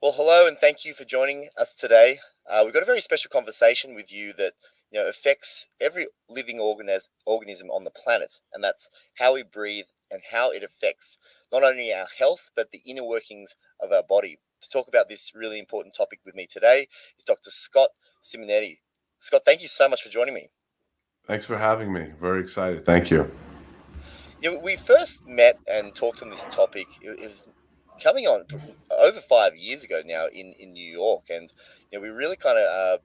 Well, hello, and thank you for joining us today. We've got a very special conversation with you that affects every living organism on the planet, and that's how we breathe and how it affects not only our health but the inner workings of our body. To talk about this really important topic with me today is Dr. Scott Simonetti. Scott, thank you so much for joining me. Thanks for having me. Very excited. Thank you. We first met and talked on this topic. It was coming on over 5 years ago now in New York, and we really kind of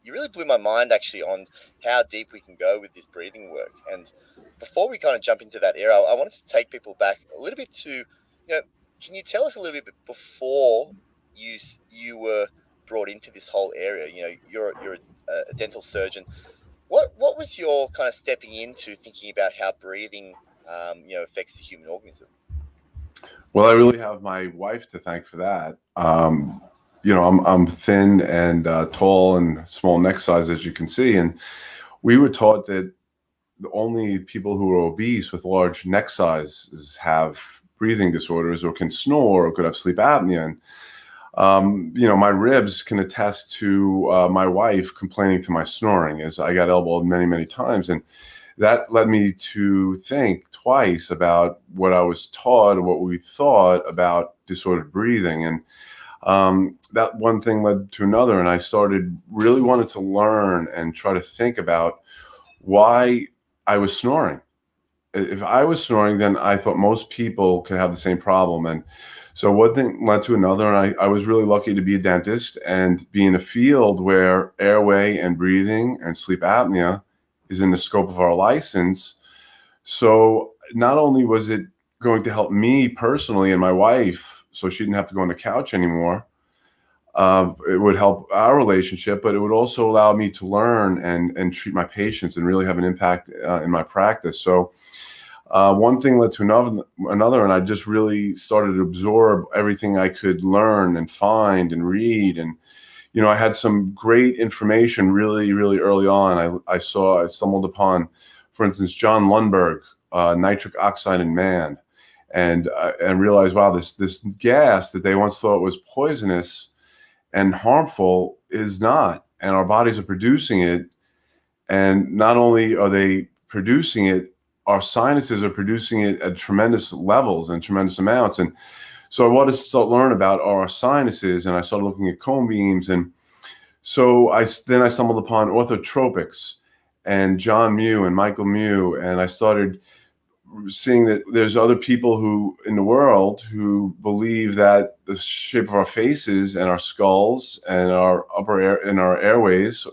you really blew my mind actually on how deep we can go with this breathing work. And before we kind of jump into that era, I wanted to take people back a little bit to can you tell us a little bit before you were brought into this whole area? You're a dental surgeon. What was your kind of stepping into thinking about how breathing affects the human organism? Well, I really have my wife to thank for that. I'm thin and tall and small neck size, as you can see, and we were taught that only people who are obese with large neck sizes have breathing disorders or can snore or could have sleep apnea. And my ribs can attest to my wife complaining to my snoring, as I got elbowed many, many times. And that led me to think twice about what I was taught or what we thought about disordered breathing. And that one thing led to another. And I really wanted to learn and try to think about why I was snoring. If I was snoring, then I thought most people could have the same problem. And so one thing led to another, and I was really lucky to be a dentist and be in a field where airway and breathing and sleep apnea is in the scope of our license. So not only was it going to help me personally and my wife so she didn't have to go on the couch anymore, it would help our relationship, but it would also allow me to learn and treat my patients and really have an impact in my practice. So one thing led to another, and I just really started to absorb everything I could learn and find and read. And, I had some great information really, really early on. I stumbled upon, for instance, John Lundberg, Nitric Oxide in Man, and realized, wow, this gas that they once thought was poisonous and harmful is not, and our bodies are producing it. And not only are they producing it, our sinuses are producing it at tremendous levels and tremendous amounts. And so I wanted to start learn about our sinuses, and I started looking at cone beams. And so then I stumbled upon orthotropics and John Mew and Michael Mew, and I started seeing that there's other people in the world who believe that the shape of our faces and our skulls and our our airways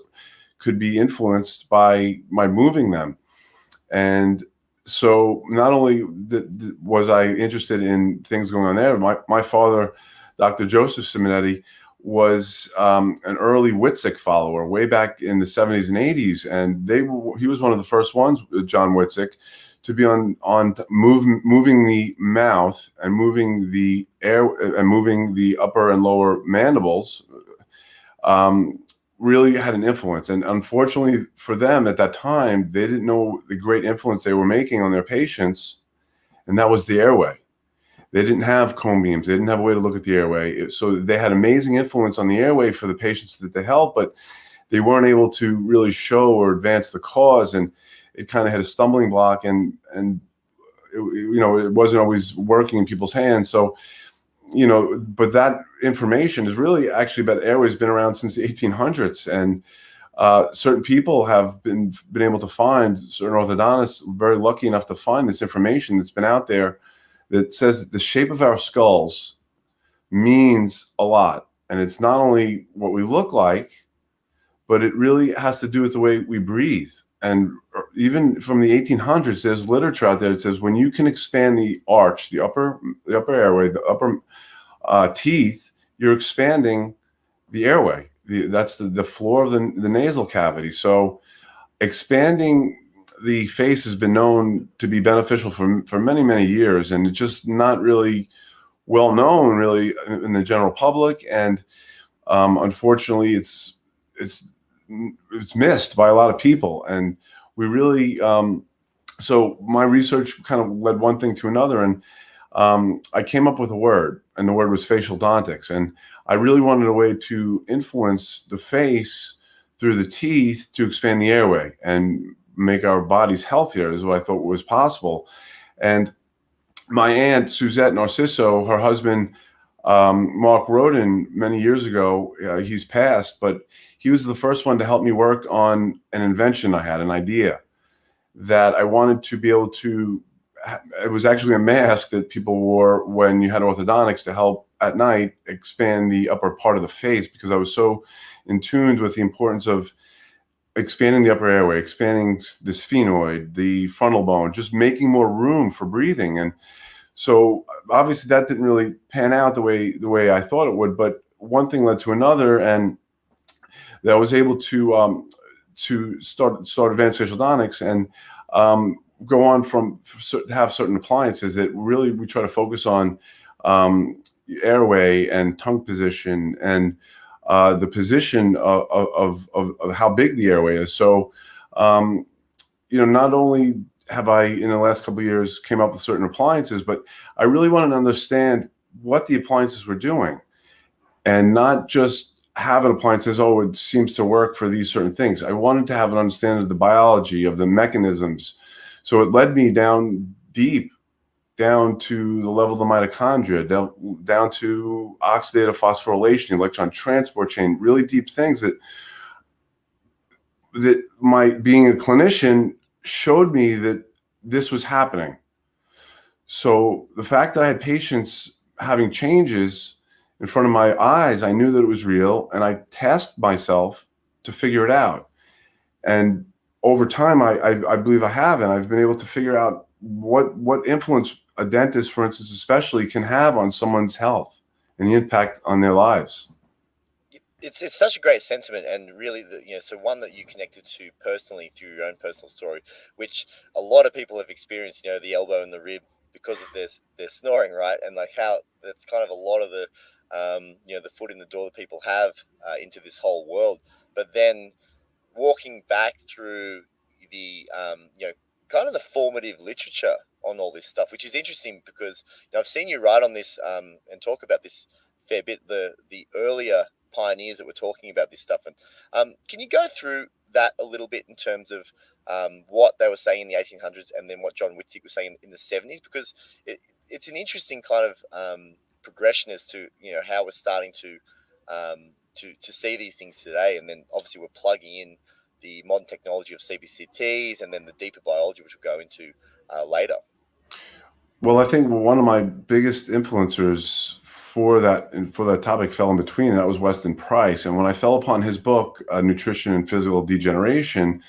could be influenced by moving them. And so not only was I interested in things going on there, my father, Dr. Joseph Simonetti, was an early Witzig follower way back in the 70s and 80s. And he was one of the first ones, John Witzig, to be on moving the mouth and moving the air and moving the upper and lower mandibles. Really had an influence. And unfortunately for them at that time, they didn't know the great influence they were making on their patients, and that was the airway. They didn't have cone beams. They didn't have a way to look at the airway. So they had amazing influence on the airway for the patients that they helped, but they weren't able to really show or advance the cause. And it kind of had a stumbling block, and it wasn't always working in people's hands. So but that information is really actually about airways been around since the 1800s, and certain people have been able to find, certain orthodontists very lucky enough to find this information that's been out there that says that the shape of our skulls means a lot. And it's not only what we look like, but it really has to do with the way we breathe. And even from the 1800s, there's literature out there that says when you can expand the arch, the upper airway, the upper teeth, you're expanding the airway. That's the floor of the nasal cavity. So expanding the face has been known to be beneficial for many, many years, and it's just not really well known really in the general public. And unfortunately, it's missed by a lot of people. And we really so my research kind of led one thing to another, and I came up with a word, and the word was facial odontics. And I really wanted a way to influence the face through the teeth to expand the airway and make our bodies healthier, is what I thought was possible. And my aunt, Suzette Narciso, her husband, Mark Roden, many years ago, he's passed, but he was the first one to help me work on an invention I had, an idea that I wanted to be able to. It was actually a mask that people wore when you had orthodontics to help at night expand the upper part of the face, because I was so in tune with the importance of expanding the upper airway, expanding the sphenoid, the frontal bone, just making more room for breathing. And so obviously that didn't really pan out the way I thought it would, but one thing led to another, and that I was able to start advanced facial odontics and go on to have certain appliances that really we try to focus on airway and tongue position and the position of how big the airway is. So, not only have I, in the last couple of years, came up with certain appliances, but I really wanted to understand what the appliances were doing, and not just have an appliance as, oh, it seems to work for these certain things. I wanted to have an understanding of the biology, of the mechanisms. So it led me down deep, down to the level of the mitochondria, down to oxidative phosphorylation, electron transport chain, really deep things that my being a clinician showed me that this was happening. So the fact that I had patients having changes in front of my eyes, I knew that it was real, and I tasked myself to figure it out. And over time, I believe I have, and I've been able to figure out what influence a dentist, for instance, especially, can have on someone's health and the impact on their lives. It's such a great sentiment, and really, so one that you connected to personally through your own personal story, which a lot of people have experienced. The elbow and the rib, because of their snoring, right? And like how that's kind of a lot of the the foot in the door that people have into this whole world. But then walking back through the kind of the formative literature on all this stuff, which is interesting because I've seen you write on this and talk about this fair bit, the earlier pioneers that were talking about this stuff. And can you go through that a little bit in terms of what they were saying in the 1800s and then what John Whitsick was saying in the 70s? Because it's an interesting kind of progression as to how we're starting to see these things today, and then obviously we're plugging in the modern technology of CBCTs and then the deeper biology, which we'll go into later. Well, I think one of my biggest influencers for that topic fell in between, and that was Weston Price. And when I fell upon his book, Nutrition and Physical Degeneration,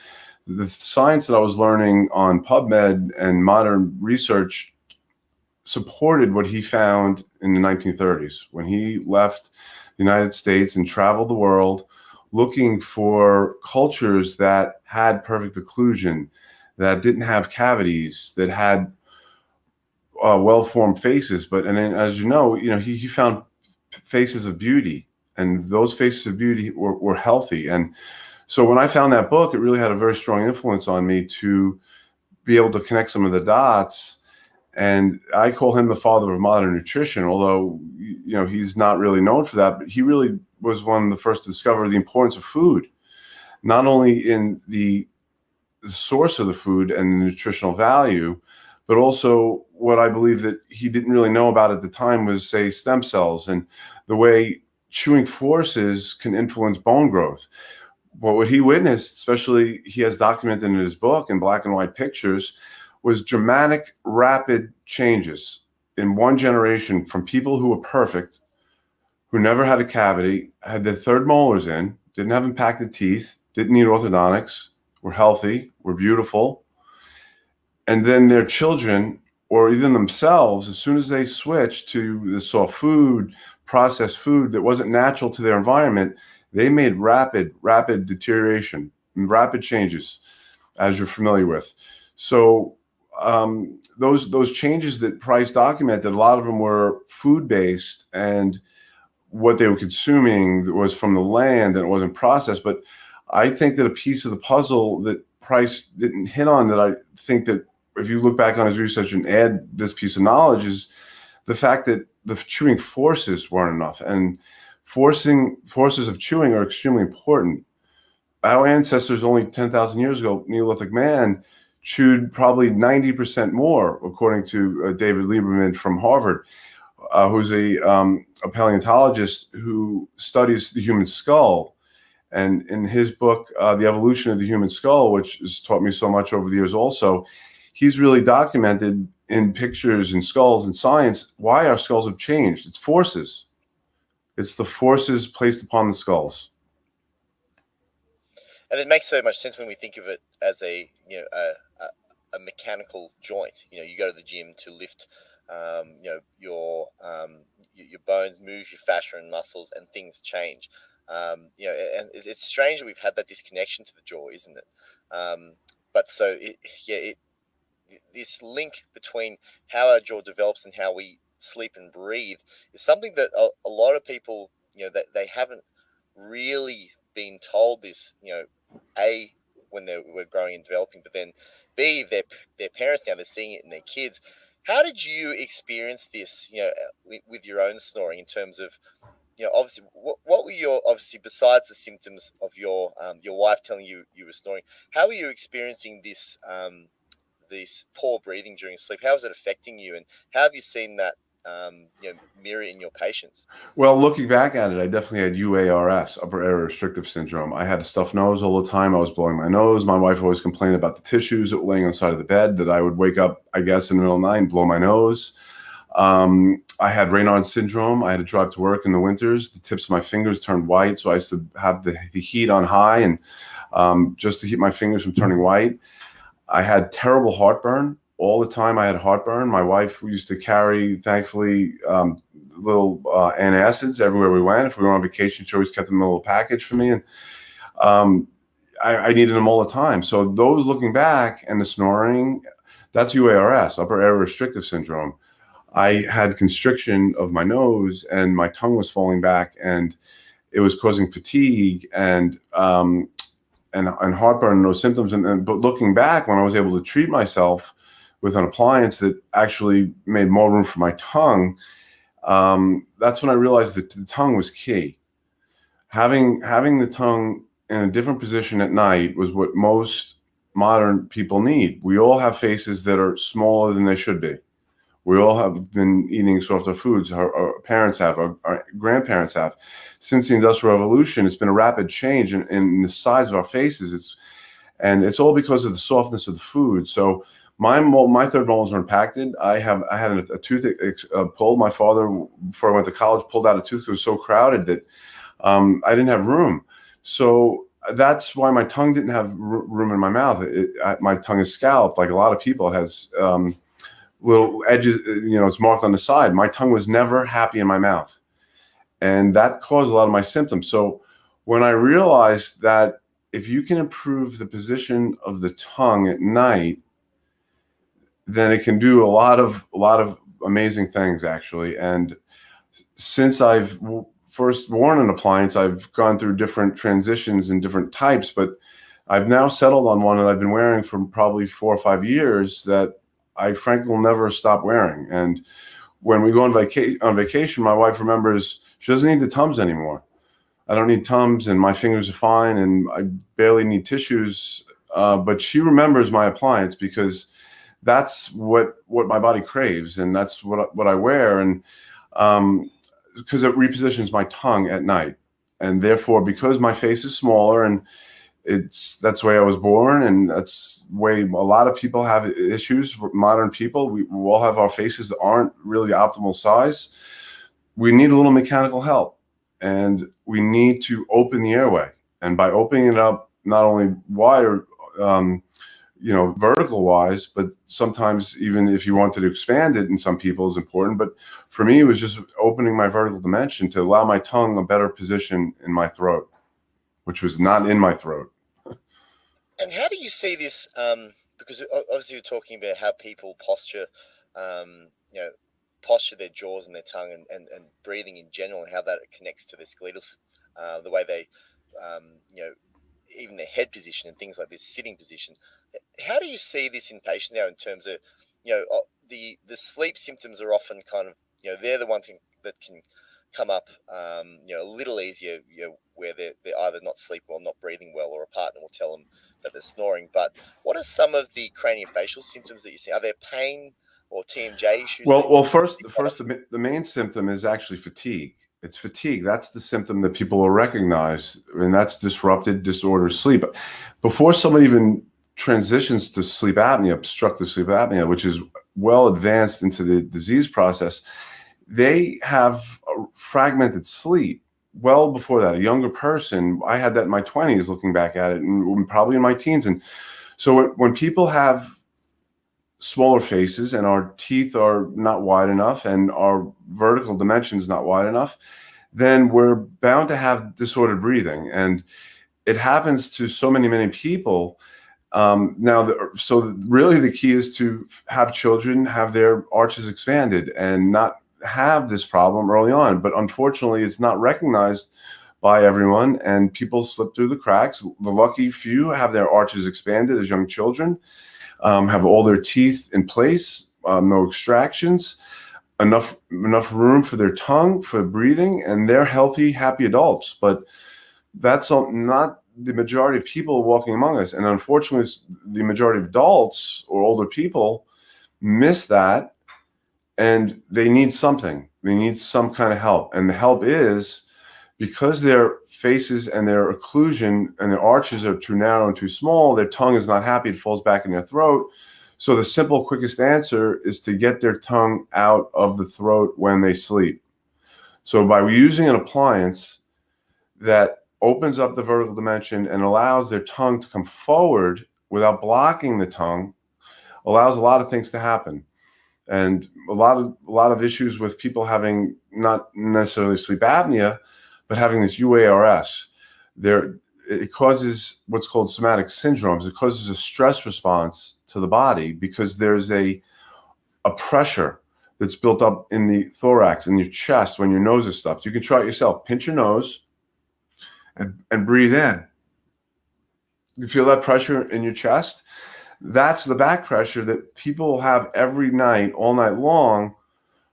the science that I was learning on PubMed and modern research supported what he found in the 1930s when he left the United States and traveled the world looking for cultures that had perfect occlusion, that didn't have cavities, that had well-formed faces. And then, as you know, he found faces of beauty, and those faces of beauty were healthy. And so when I found that book, it really had a very strong influence on me to be able to connect some of the dots. And I call him the father of modern nutrition, although he's not really known for that, but he really was one of the first to discover the importance of food, not only in the source of the food and the nutritional value, but also what I believe that he didn't really know about at the time was, say, stem cells and the way chewing forces can influence bone growth. But what he witnessed, especially he has documented in his book in black and white pictures, was dramatic, rapid changes in one generation from people who were perfect, who never had a cavity, had their third molars in, didn't have impacted teeth, didn't need orthodontics, were healthy, were beautiful. And then their children, or even themselves, as soon as they switched to the soft food, processed food that wasn't natural to their environment, they made rapid deterioration, rapid changes, as you're familiar with. So those changes that Price documented, a lot of them were food-based, and what they were consuming was from the land and it wasn't processed. But I think that a piece of the puzzle that Price didn't hit on, that I think that if you look back on his research and add this piece of knowledge, is the fact that the chewing forces weren't enough, and forces of chewing are extremely important. Our ancestors only 10,000 years ago, Neolithic man, chewed probably 90% more, according to David Lieberman from Harvard, who's a paleontologist who studies the human skull. And in his book, The Evolution of the Human Skull, which has taught me so much over the years also, he's really documented in pictures and skulls and science why our skulls have changed. It's forces. It's the forces placed upon the skulls. And it makes so much sense when we think of it as a mechanical joint. You go to the gym to lift your bones, move your fascia and muscles, and things change. And it's strange that we've had that disconnection to the jaw, isn't it? But so this link between how our jaw develops and how we sleep and breathe is something that a lot of people, that they haven't really been told this, A, when they were growing and developing, but then B, their parents now, they're seeing it in their kids. How did you experience this, with your own snoring in terms of, obviously, what were your, obviously, besides the symptoms of your wife telling you you were snoring, how were you experiencing this poor breathing during sleep? How is it affecting you, and how have you seen that mirror in your patients? Well, looking back at it, I definitely had UARS, upper airway restrictive syndrome. I had a stuffed nose all the time. I was blowing my nose. My wife always complained about the tissues that were laying on the side of the bed, that I would wake up, I guess, in the middle of the night and blow my nose. I had Raynaud's syndrome. I had to drive to work in the winters. The tips of my fingers turned white, so I used to have the heat on high, and just to keep my fingers from turning white. I had terrible heartburn all the time. I had heartburn. My wife used to carry, thankfully, little antacids everywhere we went. If we were on vacation, she always kept them in a little package for me, and I needed them all the time. So those, looking back, and the snoring, that's UARS, upper airway restrictive syndrome. I had constriction of my nose, and my tongue was falling back, and it was causing fatigue and heartburn and those symptoms. But looking back, when I was able to treat myself with an appliance that actually made more room for my tongue, that's when I realized that the tongue was key. Having the tongue in a different position at night was what most modern people need. We all have faces that are smaller than they should be. We all have been eating softer foods. Our parents have, our grandparents have. Since the Industrial Revolution, it's been a rapid change in the size of our faces. It's all because of the softness of the food. So my third molars are impacted. I had a tooth pulled. My father, before I went to college, pulled out a tooth because it was so crowded that I didn't have room. So that's why my tongue didn't have room in my mouth. My tongue is scalloped like a lot of people. It has little edges, it's marked on the side. My tongue was never happy in my mouth, and that caused a lot of my symptoms. So when I realized that if you can improve the position of the tongue at night, then it can do a lot of amazing things, actually. And since I've first worn an appliance, I've gone through different transitions and different types, but I've now settled on one that I've been wearing for probably 4 or 5 years that I frankly will never stop wearing. And when we go on vacation, my wife remembers she doesn't need the Tums anymore. I don't need Tums, and my fingers are fine, and I barely need tissues. But she remembers my appliance because that's what my body craves, and that's what I wear. And because it repositions my tongue at night, and therefore, because my face is smaller, and that's the way I was born, and that's the way a lot of people have issues. Modern people, we all have our faces that aren't really optimal size. We need a little mechanical help, and we need to open the airway. And by opening it up, not only wider, vertical wise, but sometimes even if you wanted to expand it in some people is important. But for me, it was just opening my vertical dimension to allow my tongue a better position in my throat, which was not in my throat. And how do you see this? Because obviously you're talking about how people posture, um, you know, posture their jaws and their tongue, and breathing in general, and how that connects to the skeletal, the way they, um, you know, even their head position and things like this, sitting position. How do you see this in patients now in terms of, the sleep symptoms are often kind of, they're the ones that can come up, a little easier, where they're either not sleeping well, not breathing well, or a partner will tell them that they're snoring. But what are some of the craniofacial symptoms that you see? Are there pain or TMJ issues that Well, you first, see? the main symptom is actually fatigue. It's fatigue. That's the symptom that people will recognize, and that's disrupted, disordered sleep. Before somebody even transitions to sleep apnea, obstructive sleep apnea, which is well advanced into the disease process, they have a fragmented sleep. Well before that, a younger person, I had that in my 20s, looking back at it, and probably in my teens. And so when people have smaller faces and our teeth are not wide enough and our vertical dimension is not wide enough, then we're bound to have disordered breathing. And it happens to so many people. So really the key is to have children have their arches expanded and not have this problem early on. But unfortunately, it's not recognized by everyone, and people slip through the cracks. The lucky few have their arches expanded as young children, have all their teeth in place, no extractions, enough room for their tongue for breathing, and they're healthy, happy adults. But that's not the majority of people walking among us. And unfortunately, the majority of adults or older people miss that, and they need something. They need some kind of help. And the help is, because their faces and their occlusion and their arches are too narrow and too small, their tongue is not happy, it falls back in their throat. So the simple, quickest answer is to get their tongue out of the throat when they sleep. So by using an appliance that opens up the vertical dimension and allows their tongue to come forward without blocking the tongue, allows a lot of things to happen. And a lot of issues with people having not necessarily sleep apnea, but having this UARS. It causes what's called somatic syndromes. It causes a stress response to the body because there's a pressure that's built up in the thorax, in your chest, when your nose is stuffed. You can try it yourself. Pinch your nose and breathe in. You feel that pressure in your chest? That's the back pressure that people have every night, all night long,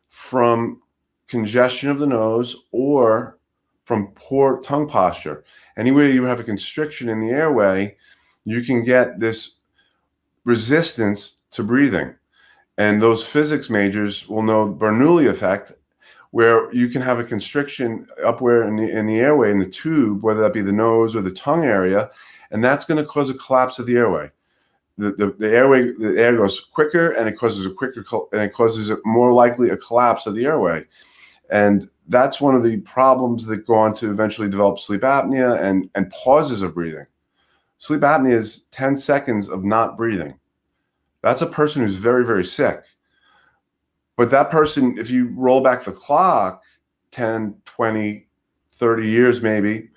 from congestion of the nose or from poor tongue posture. Anywhere you have a constriction in the airway, you can get this resistance to breathing. And those physics majors will know Bernoulli effect, where you can have a constriction upwhere in the airway, in the tube, whether that be the nose or the tongue area, and that's going to cause a collapse of the airway. The airway, the air goes quicker, and it causes more likely a collapse of the airway. And that's one of the problems that go on to eventually develop sleep apnea and pauses of breathing. Sleep apnea is 10 seconds of not breathing. That's a person who's very, very sick. But that person, if you roll back the clock 10, 20, 30 years maybe,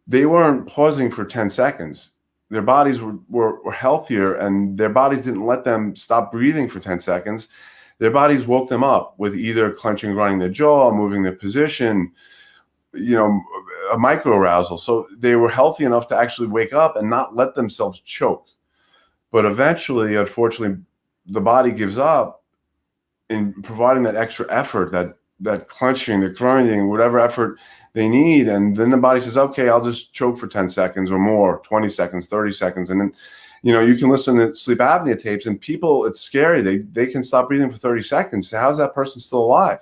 they weren't pausing for 10 seconds. Their bodies were healthier, and their bodies didn't let them stop breathing for 10 seconds. Their bodies woke them up with either clenching, grinding their jaw, moving their position, a micro arousal. So they were healthy enough to actually wake up and not let themselves choke. But eventually, unfortunately, the body gives up in providing that extra effort, that clenching, the grinding, whatever effort they need. And then the body says, okay, I'll just choke for 10 seconds or more, 20 seconds, 30 seconds. And then, you can listen to sleep apnea tapes, and people, it's scary. They can stop breathing for 30 seconds. So how's that person still alive?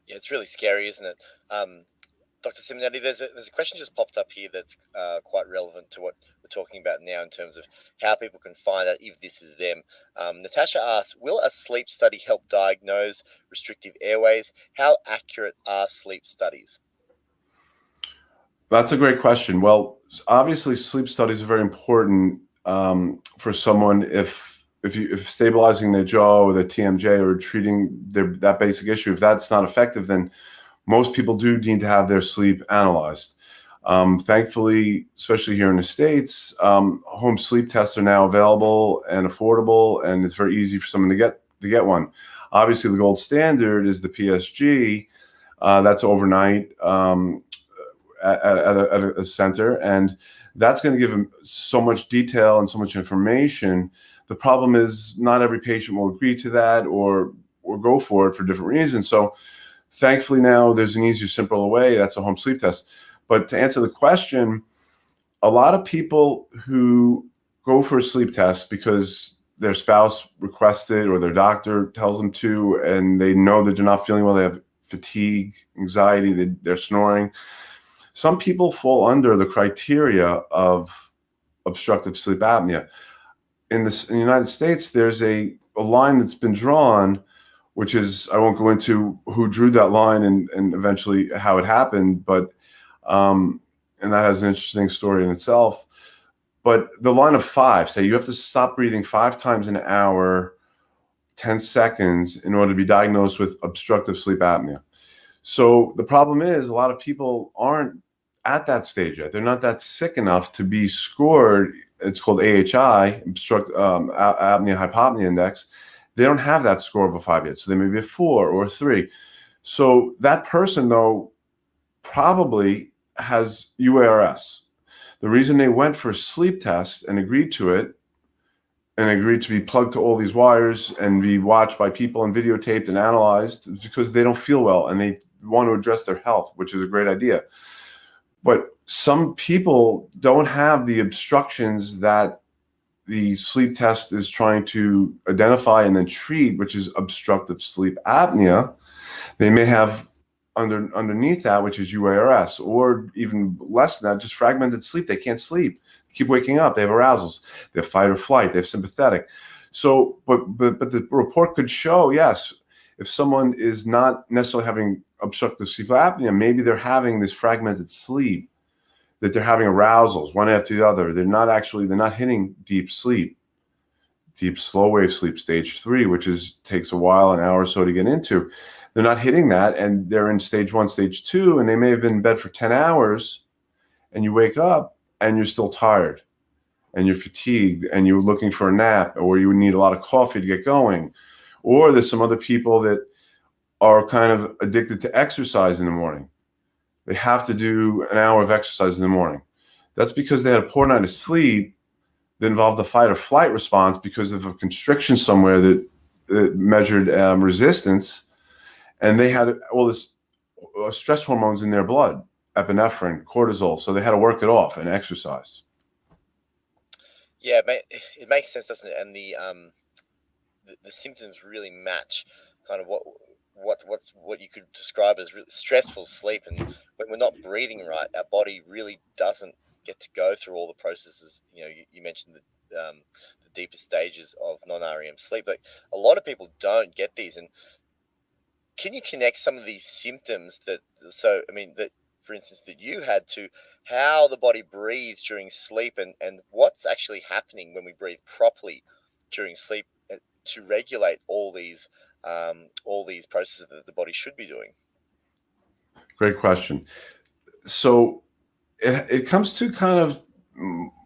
Yeah, it's really scary, isn't it? Dr. Simonetti, there's a question just popped up here that's quite relevant to what we're talking about now in terms of how people can find out if this is them. Natasha asks, will a sleep study help diagnose restrictive airways? How accurate are sleep studies? That's a great question. Well, obviously, sleep studies are very important for someone if stabilizing their jaw with a TMJ or treating that basic issue. If that's not effective, then most people do need to have their sleep analyzed. Thankfully, especially here in the States, home sleep tests are now available and affordable, and it's very easy for someone to get one. Obviously, the gold standard is the PSG. That's overnight at a center, and that's going to give them so much detail and so much information. The problem is not every patient will agree to that, or go for it for different reasons. So thankfully now there's an easier, simpler way. That's a home sleep test. But to answer the question, a lot of people who go for a sleep test because their spouse requests it or their doctor tells them to, and they know that they're not feeling well, they have fatigue, anxiety, they're snoring. Some people fall under the criteria of obstructive sleep apnea. In the United States, there's a line that's been drawn, which is, I won't go into who drew that line and eventually how it happened, but and that has an interesting story in itself. But the line of 5, say you have to stop breathing 5 times an hour, 10 seconds in order to be diagnosed with obstructive sleep apnea. So the problem is a lot of people aren't at that stage yet. They're not that sick enough to be scored. It's called AHI, obstructive apnea hypopnea index. They don't have that score of a 5 yet. So they may be a 4 or a 3. So that person, though, probably has UARS. The reason they went for a sleep test and agreed to it and agreed to be plugged to all these wires and be watched by people and videotaped and analyzed is because they don't feel well and they want to address their health, which is a great idea. But some people don't have the obstructions that the sleep test is trying to identify and then treat, which is obstructive sleep apnea. They may have underneath that, which is UARS, or even less than that, just fragmented sleep. They can't sleep, they keep waking up, they have arousals, they have fight or flight, they have sympathetic. So, but the report could show, yes, if someone is not necessarily having obstructive sleep apnea, maybe they're having this fragmented sleep, that they're having arousals one after the other. They're not hitting deep sleep, deep slow wave sleep, stage 3, which takes a while, an hour or so to get into. They're not hitting that, and they're in stage 1, stage 2, and they may have been in bed for 10 hours, and you wake up and you're still tired, and you're fatigued, and you're looking for a nap, or you need a lot of coffee to get going. Or there's some other people that are kind of addicted to exercise in the morning. They have to do an hour of exercise in the morning. That's because they had a poor night of sleep that involved the fight or flight response because of a constriction somewhere that measured resistance. And they had all this stress hormones in their blood, epinephrine, cortisol. So they had to work it off and exercise. Yeah, it makes sense, doesn't it? And the symptoms really match kind of what you could describe as really stressful sleep. And when we're not breathing right, our body really doesn't get to go through all the processes. You mentioned the deepest stages of non-REM sleep, but a lot of people don't get these. And can you connect some of these symptoms that for instance, that you had to how the body breathes during sleep and what's actually happening when we breathe properly during sleep to regulate all these processes that the body should be doing? Great question. So it comes to kind of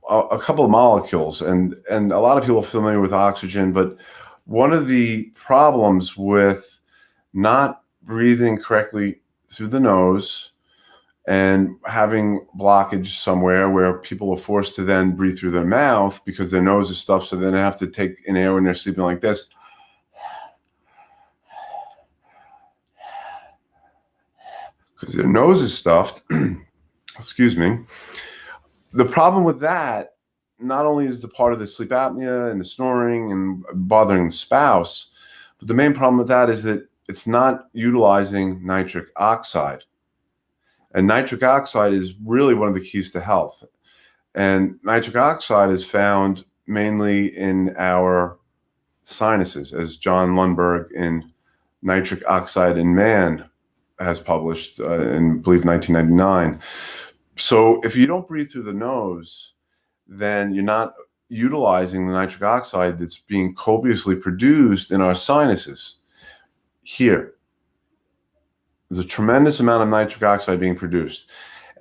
a couple of molecules, and a lot of people are familiar with oxygen, but one of the problems with not breathing correctly through the nose and having blockage somewhere where people are forced to then breathe through their mouth because their nose is stuffed, so then they have to take in air when they're sleeping like this. Because their nose is stuffed. Excuse me. The problem with that, not only is the part of the sleep apnea and the snoring and bothering the spouse, but the main problem with that is that it's not utilizing nitric oxide. And nitric oxide is really one of the keys to health. And nitric oxide is found mainly in our sinuses, as John Lundberg in Nitric Oxide in Man has published in, I believe, 1999. So if you don't breathe through the nose, then you're not utilizing the nitric oxide that's being copiously produced in our sinuses. Here, there's a tremendous amount of nitric oxide being produced.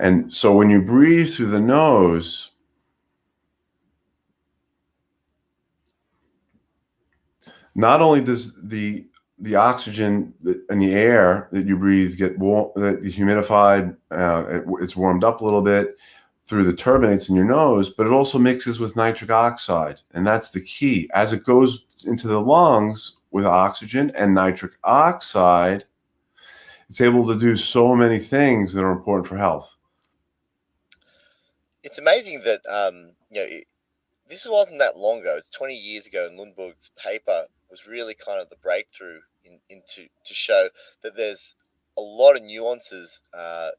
And so when you breathe through the nose, not only does the oxygen in the air that you breathe get humidified, it's warmed up a little bit through the turbinates in your nose, but it also mixes with nitric oxide. And that's the key. As it goes into the lungs, with oxygen and nitric oxide, it's able to do so many things that are important for health. It's amazing that this wasn't that long ago. It's 20 years ago, and Lundberg's paper was really kind of the breakthrough into to show that there's a lot of nuances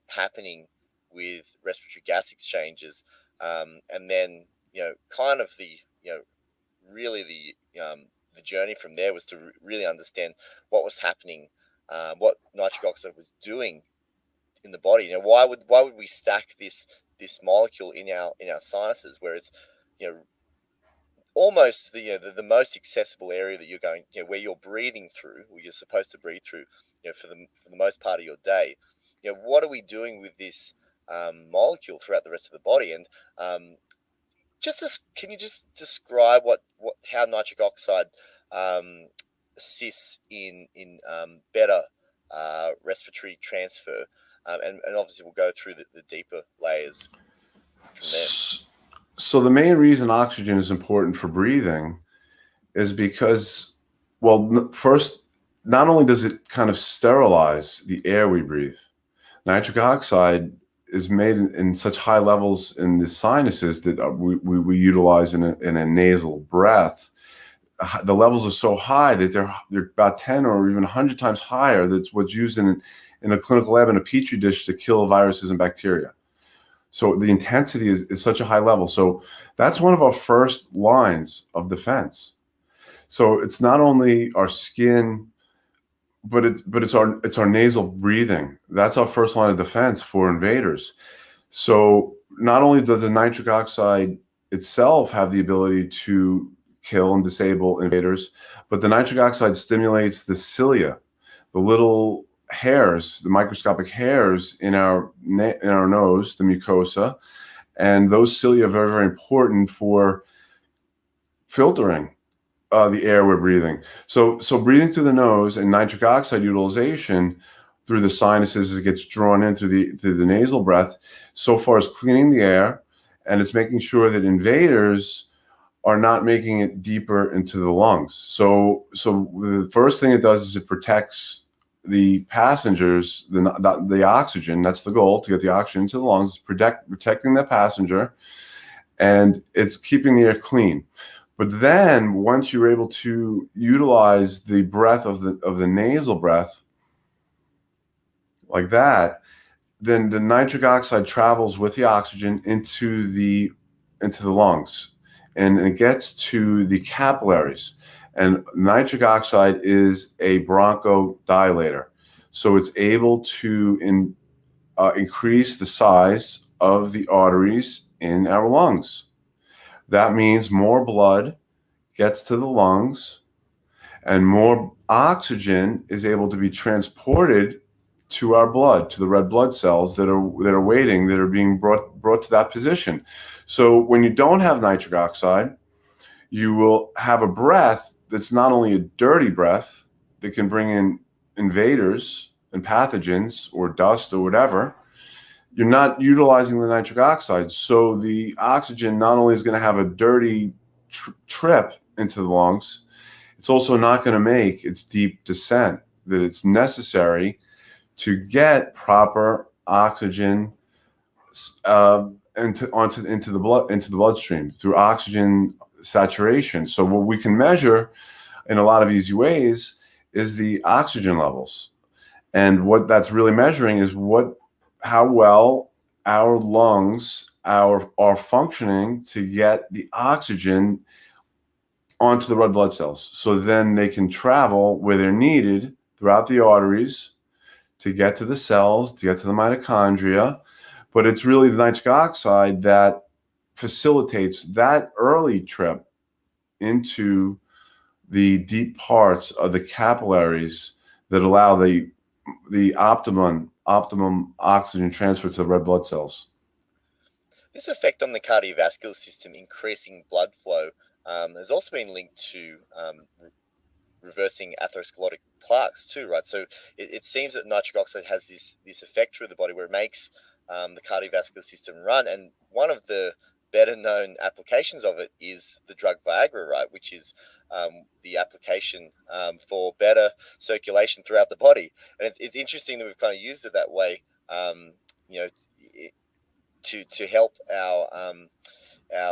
happening with respiratory gas exchanges, and then kind of really the journey from there was to really understand what was happening, what nitric oxide was doing in the body. Why would we stack this molecule in our sinuses, where it's you know almost the most accessible area that you're going, where you're breathing through, where you're supposed to breathe through, for the most part of your day. What are we doing with this molecule throughout the rest of the body? And can you just describe how nitric oxide um, assists in better respiratory transfer, and obviously we'll go through the deeper layers from there. So the main reason oxygen is important for breathing is because, well, first, not only does it kind of sterilize the air we breathe, nitric oxide is made in such high levels in the sinuses that we utilize in a nasal breath. The levels are so high that they're about 10 or even 100 times higher. That's what's used in a clinical lab in a petri dish to kill viruses and bacteria. So the intensity is such a high level. So that's one of our first lines of defense. So it's not only our skin, but it's our nasal breathing. That's our first line of defense for invaders. So not only does the nitric oxide itself have the ability to kill and disable invaders, but the nitric oxide stimulates the cilia, the little hairs, the microscopic hairs in our nose, the mucosa, and those cilia are very, very important for filtering the air we're breathing. So breathing through the nose and nitric oxide utilization through the sinuses as it gets drawn in through the nasal breath, so far as cleaning the air, and it's making sure that invaders are not making it deeper into the lungs. So the first thing it does is it protects the passengers, the oxygen. That's the goal, to get the oxygen into the lungs, protecting the passenger, and it's keeping the air clean. But then once you're able to utilize the breath of the nasal breath like that, then the nitric oxide travels with the oxygen into the lungs, and it gets to the capillaries. And nitric oxide is a bronchodilator, so it's able to increase the size of the arteries in our lungs. That means more blood gets to the lungs, and more oxygen is able to be transported to our blood, to the red blood cells that are waiting, that are being brought to that position. So when you don't have nitric oxide, you will have a breath that's not only a dirty breath that can bring in invaders and pathogens or dust or whatever. You're not utilizing the nitric oxide. So the oxygen not only is going to have a dirty trip into the lungs, it's also not going to make its deep descent that it's necessary to get proper oxygen into the bloodstream through oxygen saturation. So what we can measure in a lot of easy ways is the oxygen levels, and what that's really measuring is how well our lungs are functioning to get the oxygen onto the red blood cells, so then they can travel where they're needed throughout the arteries to get to the cells, to get to the mitochondria. But it's really the nitric oxide that facilitates that early trip into the deep parts of the capillaries that allow the optimum oxygen transfer to the red blood cells. This effect on the cardiovascular system, increasing blood flow, has also been linked to reversing atherosclerotic plaques too, right? So it seems that nitric oxide has this effect through the body where it makes the cardiovascular system run. And one of the better known applications of it is the drug Viagra, right? Which is the application for better circulation throughout the body. And it's interesting that we've kind of used it that way, you know, to help our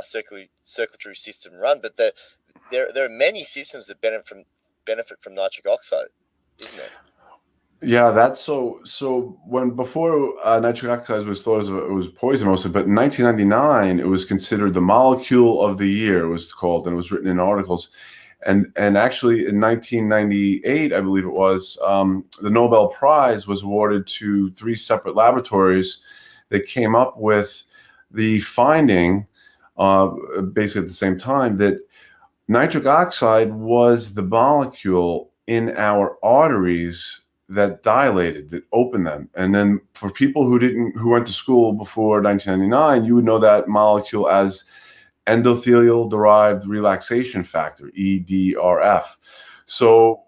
circulatory system run. But there are many systems that benefit from nitric oxide, isn't there? Yeah, that's so when before nitric oxide was thought as it was poison mostly, but in 1999 it was considered the molecule of the year, it was called, and it was written in articles. And actually in 1998, I believe it was, the Nobel Prize was awarded to 3 separate laboratories that came up with the finding, basically at the same time, that nitric oxide was the molecule in our arteries that dilated, that opened them. And then for people who went to school before 1999, you would know that molecule as endothelial derived relaxation factor, EDRF. So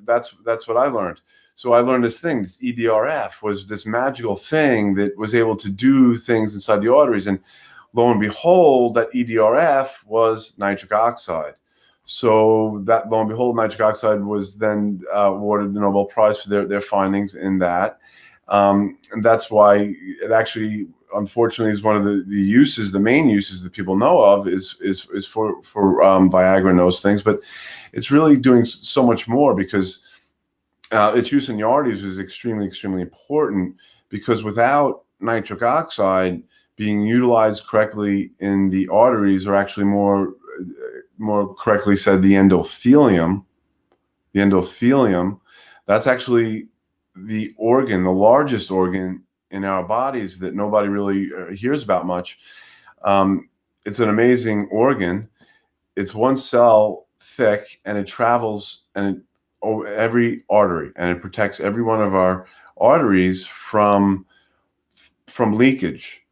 that's what I learned. So I learned this thing, this EDRF was this magical thing that was able to do things inside the arteries. And lo and behold, that EDRF was nitric oxide. So that, lo and behold, nitric oxide was then awarded the Nobel Prize for their findings in that. And that's why it actually, unfortunately, is one of the uses, the main uses that people know of is for Viagra and those things. But it's really doing so much more, because its use in the arteries is extremely, extremely important, because without nitric oxide being utilized correctly in the arteries, or actually more correctly said, the endothelium, that's actually the organ, the largest organ in our bodies that nobody really hears about much. It's an amazing organ. It's 1 cell thick, and it travels every artery, and it protects every one of our arteries from leakage.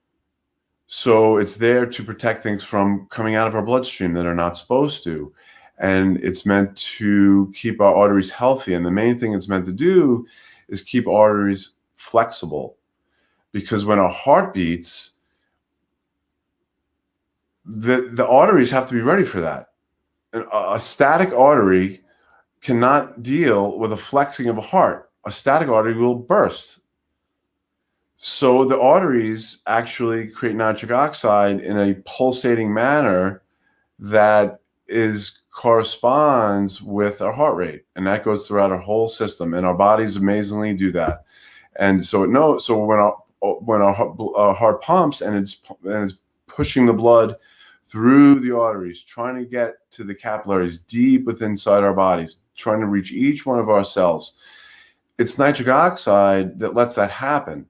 So it's there to protect things from coming out of our bloodstream that are not supposed to. And it's meant to keep our arteries healthy. And the main thing it's meant to do is keep arteries flexible. Because when our heart beats, the arteries have to be ready for that. A static artery cannot deal with a flexing of a heart. A static artery will burst. So the arteries actually create nitric oxide in a pulsating manner that corresponds with our heart rate, and that goes throughout our whole system, and our bodies amazingly do that. And so when our heart pumps, and it's pushing the blood through the arteries, trying to get to the capillaries deep within inside our bodies, trying to reach each one of our cells, it's nitric oxide that lets that happen.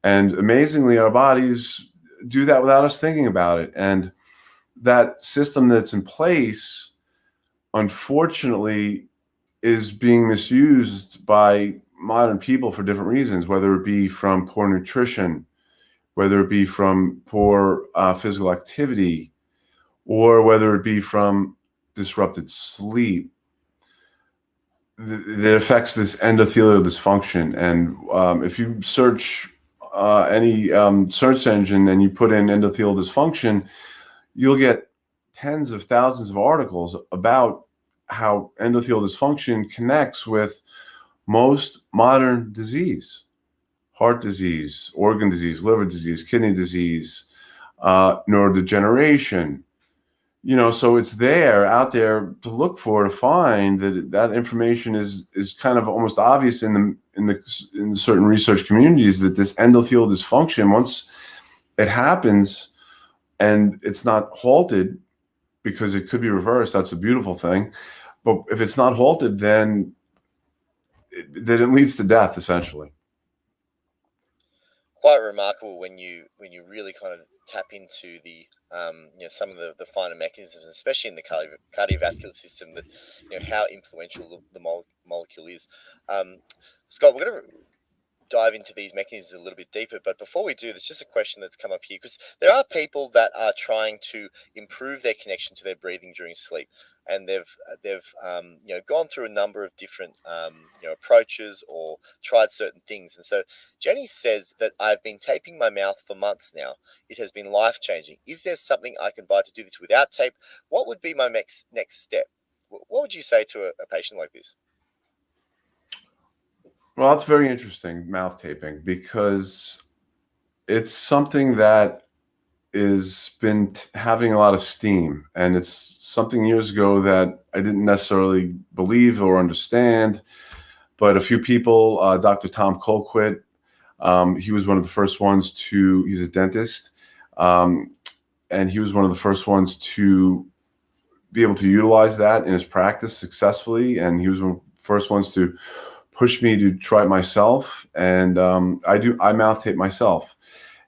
And amazingly, our bodies do that without us thinking about it. And that system that's in place, unfortunately, is being misused by modern people for different reasons, whether it be from poor nutrition, whether it be from poor physical activity, or whether it be from disrupted sleep. That affects this endothelial dysfunction. And if you search any search engine and you put in endothelial dysfunction, you'll get tens of thousands of articles about how endothelial dysfunction connects with most modern disease: heart disease, organ disease, liver disease, kidney disease, neurodegeneration. So it's out there to look for, to find that information is kind of almost obvious in certain research communities, that this endothelial dysfunction, once it happens and it's not halted, because it could be reversed, that's a beautiful thing. But if it's not halted, then it leads to death, essentially. Quite remarkable when you really kind of tap into the some of the finer mechanisms, especially in the cardiovascular system, that how influential the molecule is. Scott, we're going to dive into these mechanisms a little bit deeper. But before we do, there's just a question that's come up here, because there are people that are trying to improve their connection to their breathing during sleep, and they've gone through a number of different approaches or tried certain things. And so Jenny says that I've been taping my mouth for months now. It has been life changing. Is there something I can buy to do this without tape? What would be my next step? What would you say to a patient like this? Well, that's very interesting, mouth taping, because it's something that is been having a lot of steam, and it's something years ago that I didn't necessarily believe or understand. But a few people, Dr. Tom Colquitt, he was one of the first ones to. He's a dentist, and he was one of the first ones to be able to utilize that in his practice successfully. And he was one of the first ones to push me to try it myself. And I mouth tape myself.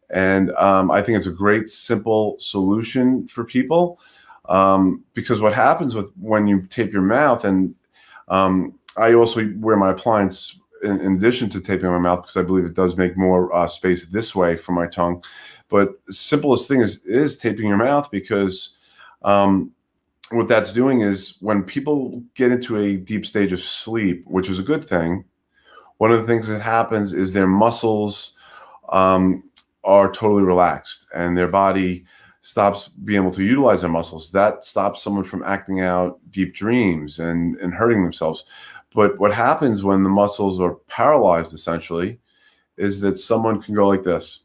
And I think it's a great, simple solution for people, because what happens when you tape your mouth, and I also wear my appliance in addition to taping my mouth, because I believe it does make more space this way for my tongue. But the simplest thing is taping your mouth, because what that's doing is when people get into a deep stage of sleep, which is a good thing, one of the things that happens is their muscles are totally relaxed, and their body stops being able to utilize their muscles. That stops someone from acting out deep dreams and hurting themselves. But what happens when the muscles are paralyzed, essentially, is that someone can go like this.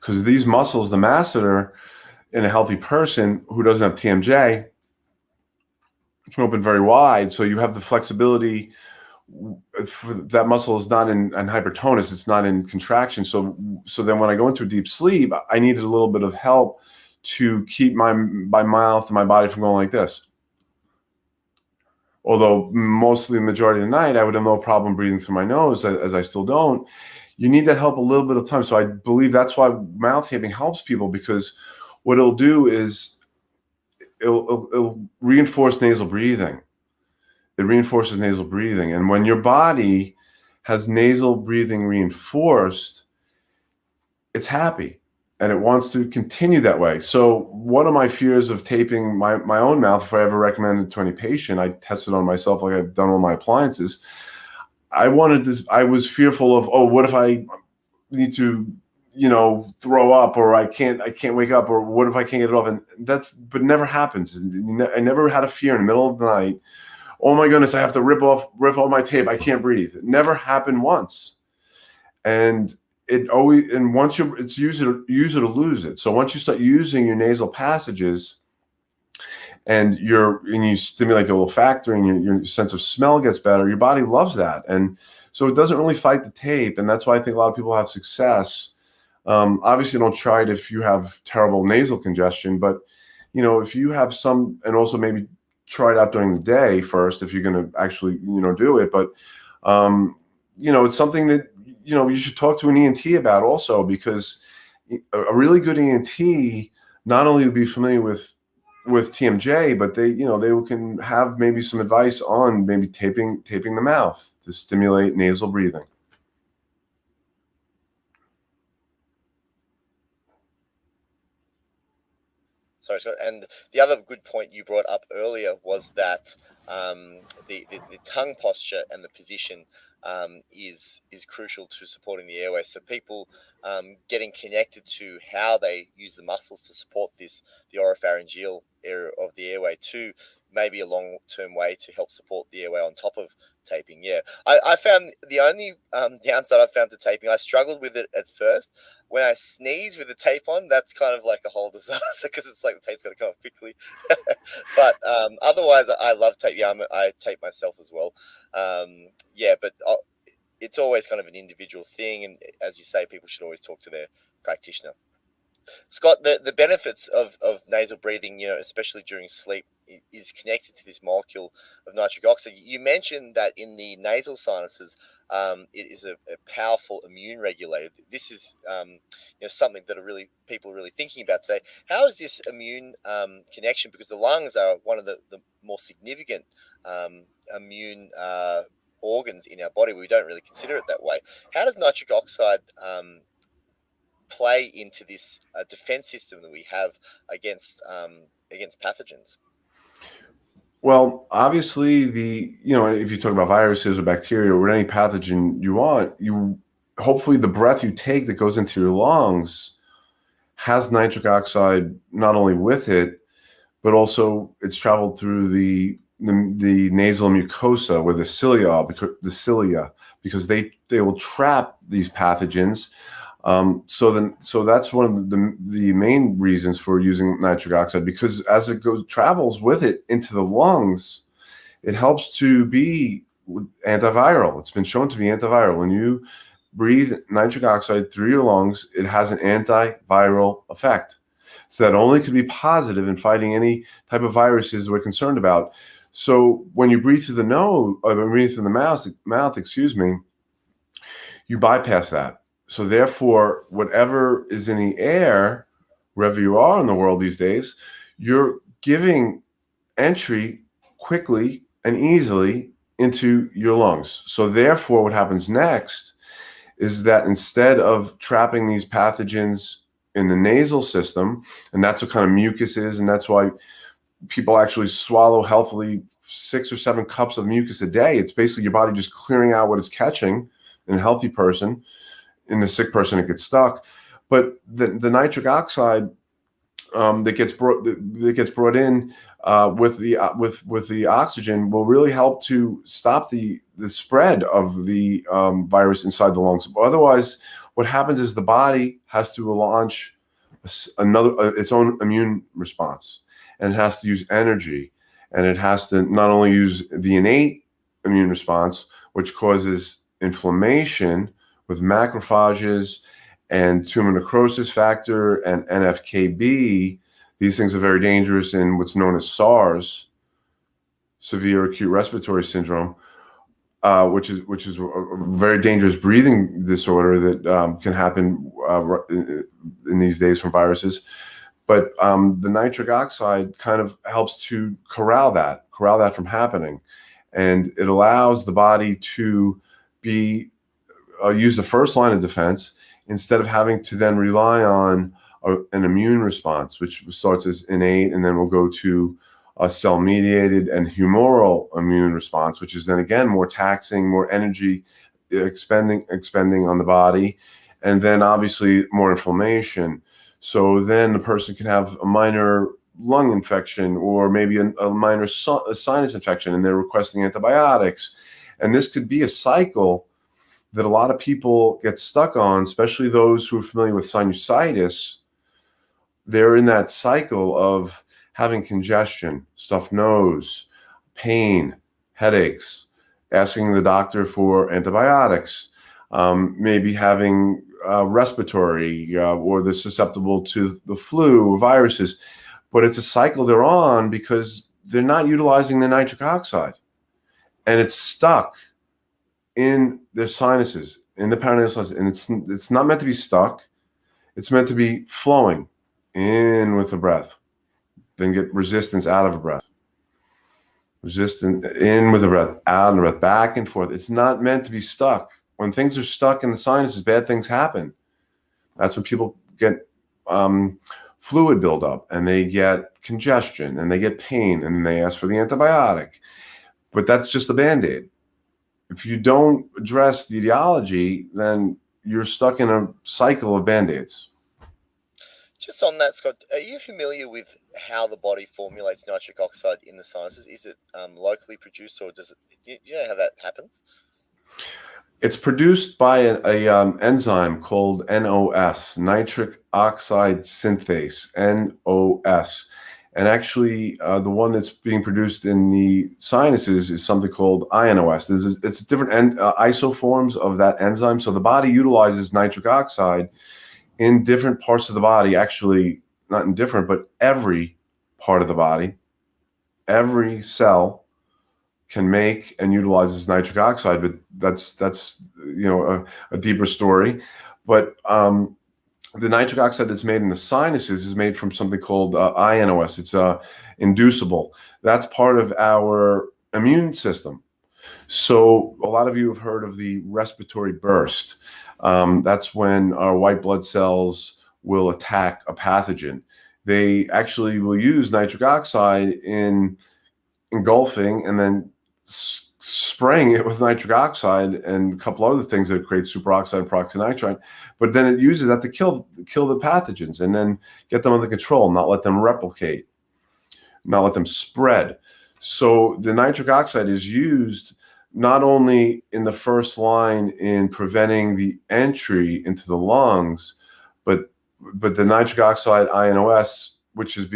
Because these muscles, the masseter in a healthy person who doesn't have TMJ, can open very wide. So you have the flexibility. That muscle is not in hypertonus, it's not in contraction. So then when I go into a deep sleep, I needed a little bit of help to keep my mouth and my body from going like this. Although mostly the majority of the night, I would have no problem breathing through my nose, as I still don't. You need that help a little bit of time. So I believe that's why mouth taping helps people, because what it'll do is it'll reinforce nasal breathing. It reinforces nasal breathing. And when your body has nasal breathing reinforced, it's happy and it wants to continue that way. So one of my fears of taping my own mouth, if I ever recommended it to any patient, I tested on myself like I've done all my appliances. I was fearful of, what if I need to, throw up, or I can't wake up, or what if I can't get it off? And but it never happens. I never had a fear in the middle of the night. Oh my goodness, I have to rip off my tape. I can't breathe. It never happened once. And once it's use it or lose it. So once you start using your nasal passages and you stimulate the olfactory, and your sense of smell gets better, your body loves that. And so it doesn't really fight the tape. And that's why I think a lot of people have success. Obviously don't try it if you have terrible nasal congestion, but if you have some, and also maybe try it out during the day first if you're going to actually do it. But it's something that you should talk to an ENT about also, because a really good ENT not only will be familiar with TMJ, but they can have maybe some advice on maybe taping the mouth to stimulate nasal breathing. Sorry, Scott. And the other good point you brought up earlier was that the tongue posture and the position is crucial to supporting the airway. So people getting connected to how they use the muscles to support the oropharyngeal area of the airway too, maybe a long-term way to help support the airway on top of taping. Yeah, I found the only downside I found to taping, I struggled with it at first. When I sneeze with the tape on, that's kind of like a whole disaster, because it's like the tape's got to come off quickly. But otherwise, I love tape. Yeah, I tape myself as well. But it's always kind of an individual thing. And as you say, people should always talk to their practitioner. Scott, the benefits of nasal breathing, especially during sleep, is connected to this molecule of nitric oxide. You mentioned that in the nasal sinuses, it is a powerful immune regulator. This is something that people are really thinking about today. How is this immune connection? Because the lungs are one of the more significant immune organs in our body. We don't really consider it that way. How does nitric oxide play into this defense system that we have against pathogens? Well, obviously, if you talk about viruses or bacteria or any pathogen you want, hopefully the breath you take that goes into your lungs has nitric oxide not only with it, but also it's traveled through the nasal mucosa or the cilia, because they will trap these pathogens. So that's one of the main reasons for using nitric oxide, because as it travels with it into the lungs, it helps to be antiviral. It's been shown to be antiviral. When you breathe nitric oxide through your lungs, it has an antiviral effect. So that only could be positive in fighting any type of viruses we're concerned about. So when you breathe through the nose, or breathe through the mouth, you bypass that. So therefore, whatever is in the air, wherever you are in the world these days, you're giving entry quickly and easily into your lungs. So therefore, what happens next is that instead of trapping these pathogens in the nasal system, and that's what kind of mucus is, and that's why people actually swallow healthily 6 or 7 cups of mucus a day. It's basically your body just clearing out what it's catching in a healthy person. In the sick person, it gets stuck. But the nitric oxide that gets brought in with the oxygen will really help to stop the spread of the virus inside the lungs. Otherwise, what happens is the body has to launch its own immune response, and it has to use energy, and it has to not only use the innate immune response, which causes inflammation with macrophages and tumor necrosis factor and NFKB. These things are very dangerous in what's known as SARS, severe acute respiratory syndrome, which is a very dangerous breathing disorder that can happen in these days from viruses. But the nitric oxide kind of helps to corral that from happening, and it allows the body to be use the first line of defense instead of having to then rely on an immune response, which starts as innate and then will go to a cell-mediated and humoral immune response, which is then again more taxing, more energy expending on the body, and then obviously more inflammation. So then the person can have a minor lung infection or maybe a minor sinus infection, and they're requesting antibiotics. And this could be a cycle that a lot of people get stuck on, especially those who are familiar with sinusitis. They're in that cycle of having congestion, stuffed nose, pain, headaches, asking the doctor for antibiotics, maybe having respiratory or they're susceptible to the flu or viruses. But it's a cycle they're on because they're not utilizing the nitric oxide, and it's stuck in their sinuses, in the paranasal sinus, and it's not meant to be stuck. It's meant to be flowing in with the breath, then get resistance out of the breath, resistance in with the breath, out of the breath, back and forth. It's not meant to be stuck. When things are stuck in the sinuses, bad things happen. That's when people get fluid buildup, and they get congestion, and they get pain, and they ask for the antibiotic. But that's just a Band-Aid. If you don't address the etiology, then you're stuck in a cycle of Band-Aids. Just on that, Scott, are you familiar with how the body formulates nitric oxide in the sinuses? Is it locally produced, or does it? Do you know how that happens? It's produced by a enzyme called NOS, nitric oxide synthase, NOS. And actually, the one that's being produced in the sinuses is something called INOS. It's different isoforms of that enzyme. So the body utilizes nitric oxide in different parts of the body. Actually, not in different, but every part of the body, every cell can make and utilizes nitric oxide. But that's a deeper story. But the nitric oxide that's made in the sinuses is made from something called INOS. It's inducible. That's part of our immune system. So a lot of you have heard of the respiratory burst. That's when our white blood cells will attack a pathogen. They actually will use nitric oxide in engulfing and then spraying it with nitric oxide and a couple other things that create superoxide and peroxynitrite. But then it uses that to kill the pathogens and then get them under control, not let them replicate, not let them spread. So the nitric oxide is used not only in the first line in preventing the entry into the lungs, but the nitric oxide INOS, which is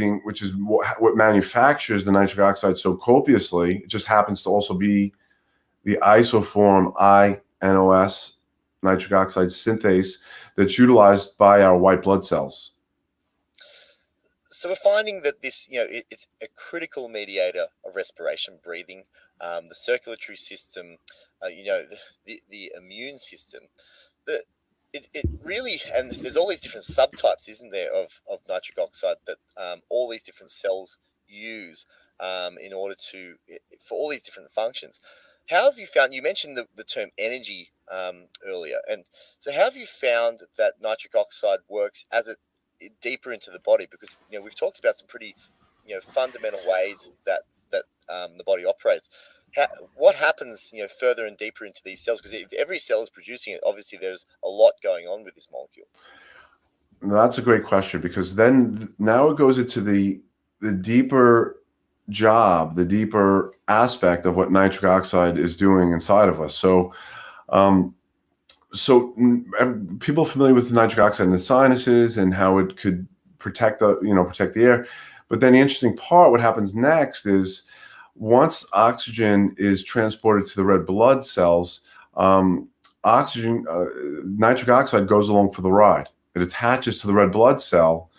what manufactures the nitric oxide so copiously. It just happens to also be the isoform INOS, nitric oxide synthase, that's utilized by our white blood cells. So we're finding that this, it's a critical mediator of respiration, breathing, the circulatory system, the immune system. It really, and there's all these different subtypes, isn't there, of nitric oxide that all these different cells use in order for all these different functions. How have you found, you mentioned the term energy earlier, and so how have you found that nitric oxide works deeper into the body? Because we've talked about some pretty fundamental ways that the body operates. What happens further and deeper into these cells? Because if every cell is producing it, obviously there's a lot going on with this molecule. That's a great question, because then now it goes into the deeper job, the deeper aspect of what nitric oxide is doing inside of us. So people familiar with the nitric oxide in the sinuses and how it could protect the air. But then the interesting part, what happens next is once oxygen is transported to the red blood cells, nitric oxide goes along for the ride. It attaches to the red blood cell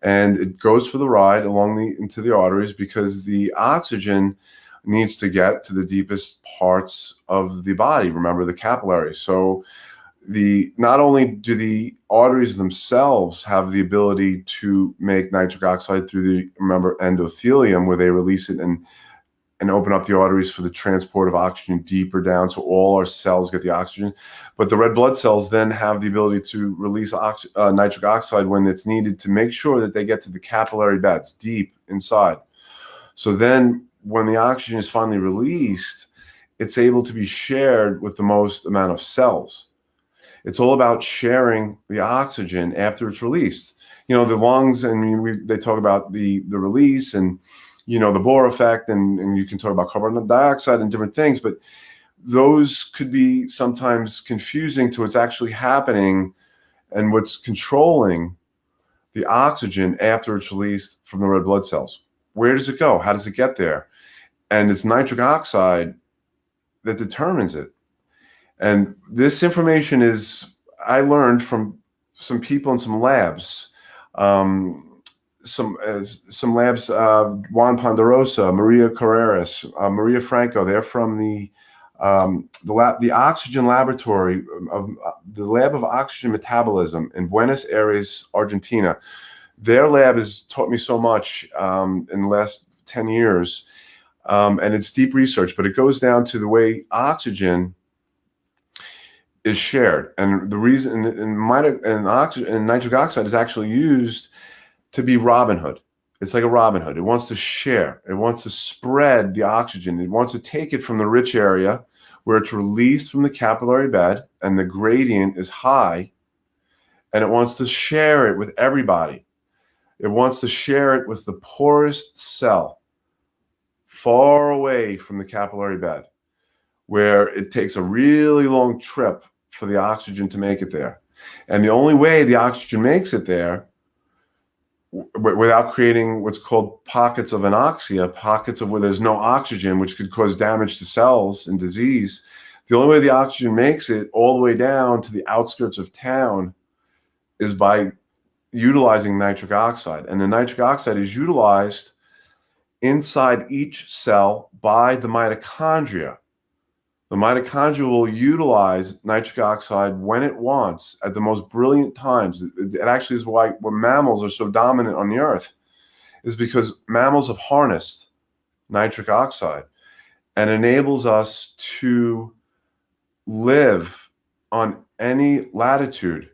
and it goes for the ride into the arteries, because the oxygen needs to get to the deepest parts of the body. Remember, the capillaries. So not only do the arteries themselves have the ability to make nitric oxide through the endothelium, where they release it and open up the arteries for the transport of oxygen deeper down, so all our cells get the oxygen. But the red blood cells then have the ability to release nitric oxide when it's needed to make sure that they get to the capillary beds deep inside. So then when the oxygen is finally released, it's able to be shared with the most amount of cells. It's all about sharing the oxygen after it's released. The lungs, and they talk about the release and the Bohr effect, and you can talk about carbon dioxide and different things, but those could be sometimes confusing to what's actually happening and what's controlling the oxygen after it's released from the red blood cells. Where does it go? How does it get there? And it's nitric oxide that determines it. And this information I learned from some people in some labs. Some labs, Juan Ponderosa, Maria Carreras, Maria Franco. They're from the oxygen laboratory of the Lab of Oxygen Metabolism in Buenos Aires, Argentina. Their lab has taught me so much in the last 10 years, and it's deep research. But it goes down to the way oxygen is shared, and the reason and nitric oxide is actually used to be Robin Hood. It's like a Robin Hood. It wants to share. It wants to spread the oxygen. It wants to take it from the rich area where it's released from the capillary bed and the gradient is high, and it wants to share it with everybody. It wants to share it with the poorest cell far away from the capillary bed, where it takes a really long trip for the oxygen to make it there. And the only way the oxygen makes it there without creating what's called pockets of anoxia, pockets of where there's no oxygen, which could cause damage to cells and disease. The only way the oxygen makes it all the way down to the outskirts of town is by utilizing nitric oxide. And the nitric oxide is utilized inside each cell by the mitochondria. The mitochondria will utilize nitric oxide when it wants at the most brilliant times. It actually is why mammals are so dominant on the earth, is because mammals have harnessed nitric oxide. and enables us to live on any latitude.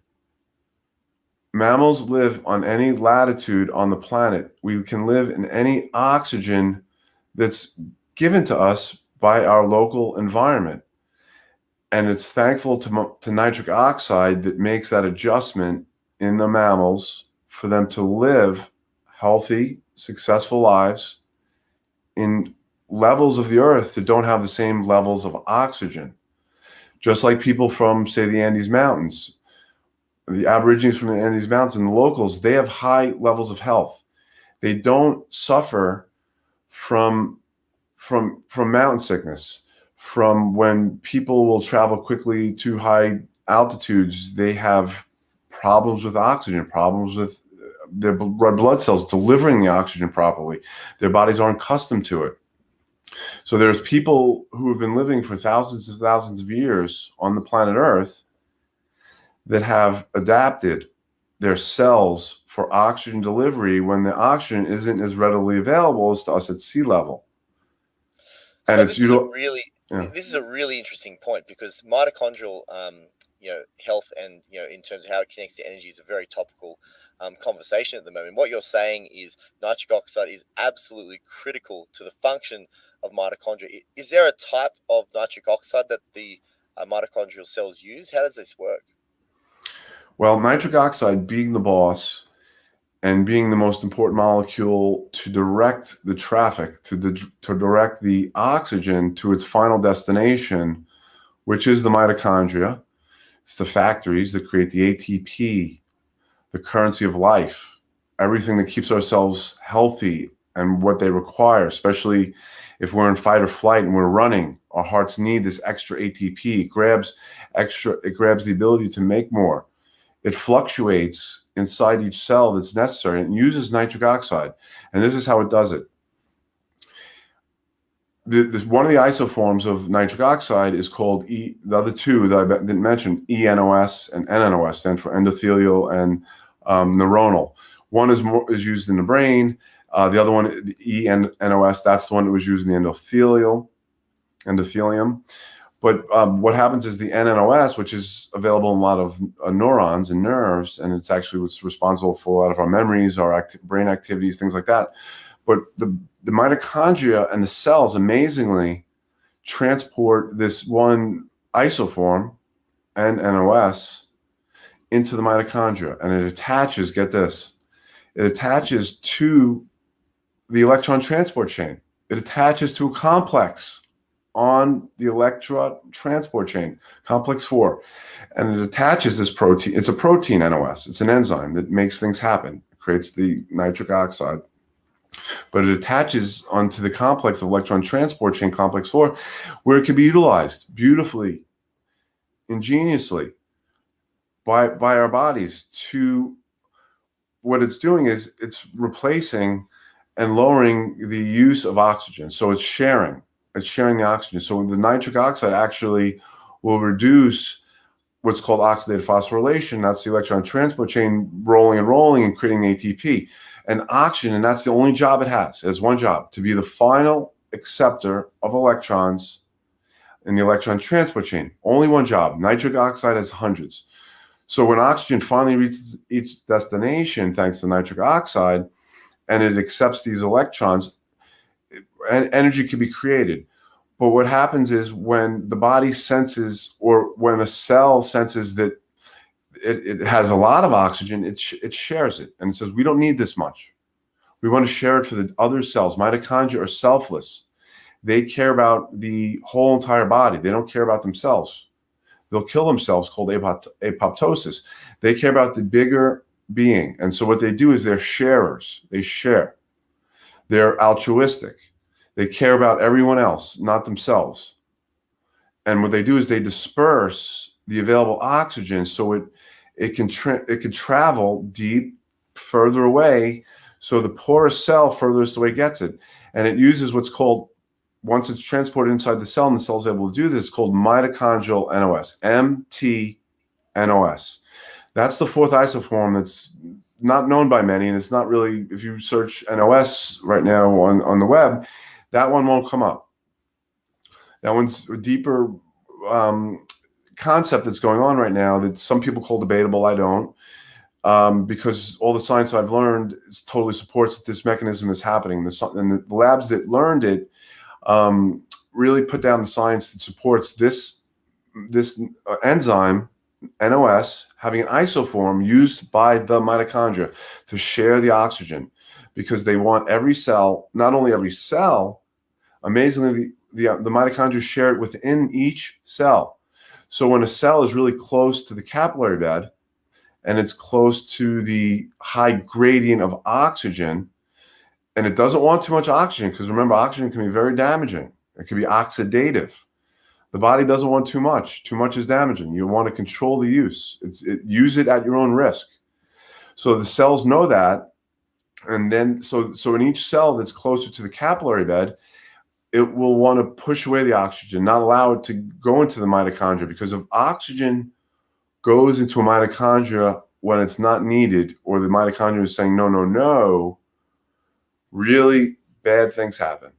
Mammals live on any latitude on the planet. We can live in any oxygen that's given to us by our local environment. And it's thankful to nitric oxide that makes that adjustment in the mammals for them to live healthy, successful lives in levels of the earth that don't have the same levels of oxygen. Just like people from, say, the Andes Mountains, the Aborigines from the Andes Mountains and the locals, they have high levels of health. They don't suffer from mountain sickness, from when people will travel quickly to high altitudes. They have problems with oxygen, problems with their red blood cells delivering the oxygen properly. Their bodies aren't accustomed to it. So there's people who have been living for thousands and thousands of years on the planet Earth that have adapted their cells for oxygen delivery when the oxygen isn't as readily available as to us at sea level. Scott, And it's this is a really interesting point, because mitochondrial health and in terms of how it connects to energy is a very topical conversation at the moment. What you're saying is nitric oxide is absolutely critical to the function of mitochondria. Is there a type of nitric oxide that the mitochondrial cells use? How does this work? Well, nitric oxide being the boss and being the most important molecule to direct the traffic, to direct the oxygen to its final destination, which is the mitochondria. It's the factories that create the ATP, the currency of life, everything that keeps ourselves healthy and what they require, especially if we're in fight or flight and we're running. Our hearts need this extra ATP. It grabs the ability to make more. It fluctuates inside each cell that's necessary and uses nitric oxide. And this is how it does it. One of the isoforms of nitric oxide is called the other two that I didn't mention, ENOS and NNOS, stand for endothelial and neuronal. One is used in the brain. The other one, the ENOS, that's the one that was used in the endothelium. But what happens is the NNOS, which is available in a lot of neurons and nerves, and it's actually what's responsible for a lot of our memories, our brain activities, things like that. But the mitochondria and the cells amazingly transport this one isoform, NNOS, into the mitochondria. And it attaches, get this, it attaches to the electron transport chain. It attaches to a complex on the electron transport chain, complex 4. And it attaches this protein. It's a protein, NOS. It's an enzyme that makes things happen. It creates the nitric oxide. But it attaches onto the complex of electron transport chain, complex 4, where it can be utilized beautifully, ingeniously by our bodies. To what it's doing is it's replacing and lowering the use of oxygen. So it's sharing the oxygen. So the nitric oxide actually will reduce what's called oxidative phosphorylation. That's the electron transport chain rolling and creating ATP. And oxygen, and that's the only job it has. It has one job, to be the final acceptor of electrons in the electron transport chain. Only one job. Nitric oxide has hundreds. So when oxygen finally reaches its destination, thanks to nitric oxide, and it accepts these electrons, energy can be created. But what happens is when the body senses, or when a cell senses that it has a lot of oxygen, it shares it. And it says, we don't need this much. We want to share it for the other cells. Mitochondria are selfless. They care about the whole entire body. They don't care about themselves. They'll kill themselves, called apoptosis. They care about the bigger being. And so what they do is they're sharers. They share. They're altruistic. They care about everyone else, not themselves. And what they do is they disperse the available oxygen so it can travel deep, further away, so the poorest cell furthest away gets it. And it uses what's called, once it's transported inside the cell and the cell's able to do this, it's called mitochondrial NOS, MTNOS. That's the fourth isoform that's not known by many, and it's not really, if you search NOS right now on the web, that one won't come up. Now, one's a deeper concept that's going on right now that some people call debatable. I don't, because all the science I've learned totally supports that this mechanism is happening. And the labs that learned it really put down the science that supports this enzyme, NOS, having an isoform used by the mitochondria to share the oxygen, because they want every cell, not only every cell, amazingly, the mitochondria share it within each cell. So when a cell is really close to the capillary bed and it's close to the high gradient of oxygen, and it doesn't want too much oxygen, because remember, oxygen can be very damaging. It can be oxidative. The body doesn't want too much. Too much is damaging. You want to control the use. Use it at your own risk. So the cells know that. And then, so in each cell that's closer to the capillary bed, it will want to push away the oxygen, not allow it to go into the mitochondria, because if oxygen goes into a mitochondria when it's not needed, or the mitochondria is saying, no, no, no, really bad things happen.